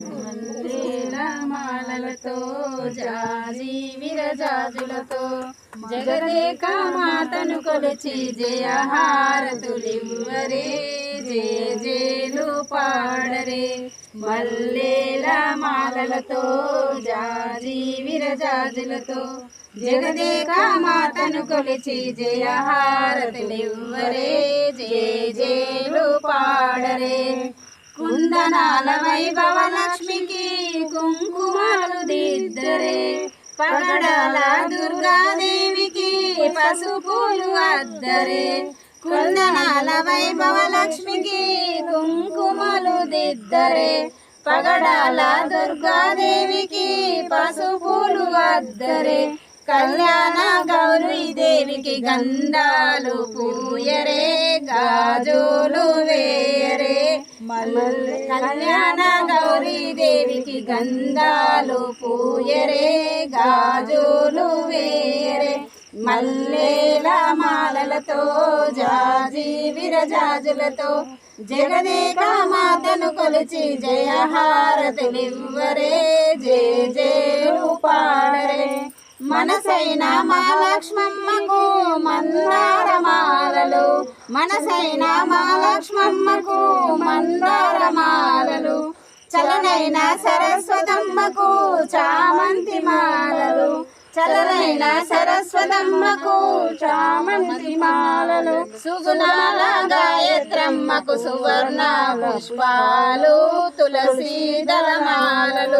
మల్లెల మాలలతో జాజి విరజాజులతో జగదేక మాతను కొలిచి జయహారతులివ్వరే, జేజేలు పాడరే. మల్లెల మాలలతో జాజి విరజాజులతో జగదేక మాతను కొలిచి జయహారతులివ్వరే, జేజేలు పాడరే. కుందనాల వైభవ లక్ష్మికి కుంకుమలు దిద్దరే, పగడాల దుర్గాదేవికి పసుపులు అద్దరే. కుందనాల వైభవ లక్ష్మికి కుంకుమలు దిద్దరే, పగడాల దుర్గాదేవికి పసుపులు అద్దరే. కళ్యాణ గౌరీ దేవికి గంధాలు పూయరే, గాజులు వేయరే. కళ్యాణ గౌరీ దేవికి గంధాలు పూయరే, గాజులు వేయరే. మల్లెల మాలలతో జాజి విరజాజులతో జగదేక మాతను కొలిచి జయహారతులివ్వరే, జేజేలు పాడరే. మనసైన మహాలక్ష్మమ్మకు మందారమాలలు, మనసైన మహాలక్ష్మమ్మకు మందారమాలలు. చలనైన సరస్వతమ్మకు చామంతి మాలలు, చలనైన సరస్వతమ్మకు చామంతి మాలలు. సుగుణాల గాయత్రమ్మకు సువర్ణ పుష్పాలు, తులసి దళమాలలు.